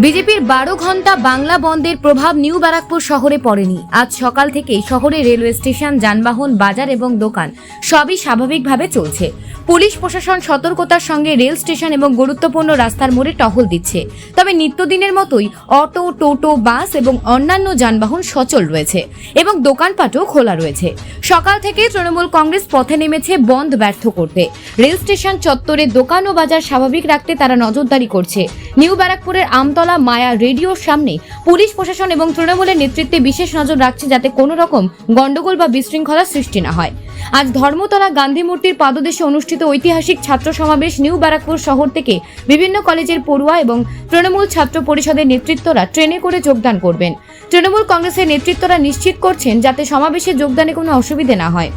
বিজেপির 12 ঘন্টা বাংলা বন্ধের প্রভাব নিউ ব্যারাকপুর শহরে পড়েনি। আজ সকাল থেকেই শহরে রেলওয়ে স্টেশন, যানবাহন, বাজার এবং দোকান সবই স্বাভাবিকভাবে চলছে। পুলিশ প্রশাসন সতর্কতার সঙ্গে রেল স্টেশন এবং গুরুত্বপূর্ণ রাস্তার মোড়ে টহল দিচ্ছে। তবে নিত্যদিনের মতোই অটো, টোটো, বাস এবং অন্যান্য যানবাহন সচল রয়েছে এবং দোকানপাটও খোলা রয়েছে। সকাল থেকে তৃণমূল কংগ্রেস পথে নেমেছে বন্ধ ব্যর্থ করতে। রেল স্টেশন চত্বরে দোকান ও বাজার স্বাভাবিক রাখতে তারা নজরদারি করছে। নিউ ব্যারাকপুরের আমতলা মায়া রেডিওর সামনে পুলিশ প্রশাসন এবং তৃণমূলের নেতৃত্বে বিশেষ নজর রাখছে যাতে কোনো রকম গন্ডগোল বা বিশৃঙ্খলা সৃষ্টি না হয়। আজ ধর্মতলা গান্ধী মূর্তির পাদদেশে অনুষ্ঠিত ঐতিহাসিক ছাত্র সমাবেশ নিউ ব্যারাকপুর শহর থেকে বিভিন্ন কলেজের পড়ুয়া এবং তৃণমূল ছাত্র পরিষদের নেতৃত্বরা ট্রেনে করে যোগদান করবেন। তৃণমূল কংগ্রেসের নেতৃত্বরা নিশ্চিত করছেন যাতে সমাবেশে যোগদানে কোনো অসুবিধে না হয়।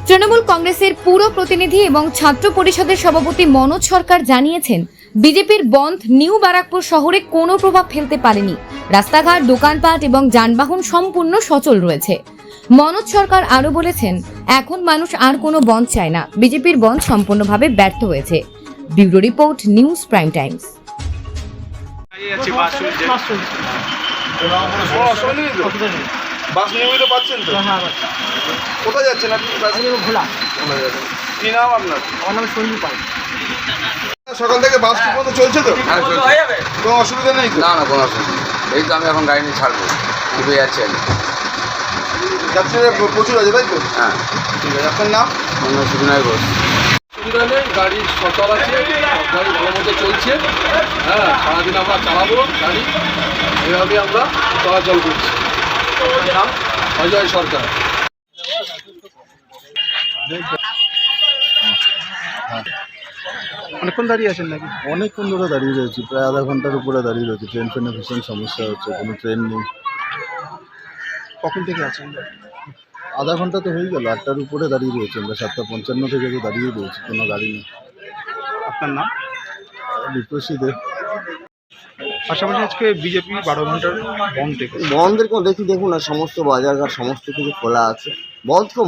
তৃণমূল কংগ্রেসের পুরো প্রতিনিধি এবং ছাত্র পরিষদের সভাপতি মনোজ সরকার জানিয়েছেন, বিজেপির বন্ধ নিউ ব্যারাকপুর শহরে কোনো প্রভাব ফেলতে পারেনি। রাস্তাঘাট, দোকানপাট এবং যানবাহন সম্পূর্ণ সচল রয়েছে। মনোজ সরকার আরও বলেছেন, এখন মানুষ আর কোনো বন্ধ চায় না। বিজেপির বন্ধ সম্পূর্ণভাবে ব্যর্থ হয়েছে। Bureau report, news prime times. Bus নিয়মিত পাচ্ছেন তো? হ্যাঁ, কোথায় যাচ্ছেন আপনি? ভোলা। কি নাম আপনার? আমার নাম সঞ্জু পাল। সকাল থেকে বাস ঠিক মতো চলছে তো? হ্যাঁ, চলছে। কোনো অসুবিধা নেই তো? না না, কোনো অসুবিধা নেই। এই তো আমি এখন গাড়ি নিয়ে ছাড়বো, টিপে যাচ্ছি আমি। যাত্রীরা প্রচুর আছে তাই তো? হ্যাঁ, ঠিক আছে। আপনার নাম? অন্য সুবিধায় বস। সুবিধা নেই, গাড়ি সচল আছে, সব গাড়ি ভালো মতো চলছে। হ্যাঁ, সারাদিন আমরা চালাবো গাড়ি, এভাবে আমরা চলাচল করছি। নাম অজয় সরকার। অনেকক্ষণ দাঁড়িয়ে আছেন নাকি? অনেকক্ষণ ধরে দাঁড়িয়ে রয়েছি, প্রায় আধা ঘন্টার উপরে দাঁড়িয়ে রয়েছি। ট্রেন ফ্রেনে ভীষণ সমস্যা হচ্ছে, কোনো ট্রেন নেই। কখন থেকে আছেন? আধা ঘন্টা তো হয়ে গেল, 8টার উপরে দাঁড়িয়ে রয়েছি আমরা। 7:55 থেকে তো দাঁড়িয়ে রয়েছি, কোনো গাড়ি নেই। আপনার নাম? বিপ্রসী দেব। পাশাপাশি আজকে বিজেপি 12 ঘন্টার বন্ধ থেকে বন্ধের কোনো দেখুন না, সমস্ত বাজারঘাট সমস্ত কিছু খোলা আছে।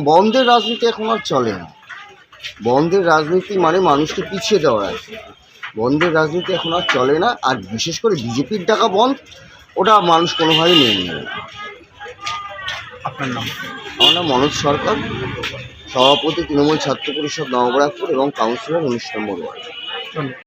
বন্ধের রাজনীতি এখন আর চলে না। বন্ধের রাজনীতি মানে মানুষকে পিছিয়ে দেওয়া আছে। বন্ধের রাজনীতি এখন আর চলে না। আর বিশেষ করে বিজেপির ডাকা বন্ধ, ওটা মানুষ কোনোভাবেই মেনে নেবে না। আপনার নাম? আমার নাম মনোজ সরকার, সভাপতি তৃণমূল ছাত্র পরিষদ নবব্যারাকপুর এবং কাউন্সিলর 19 নম্বর ওয়ার্ড। ধন্যবাদ।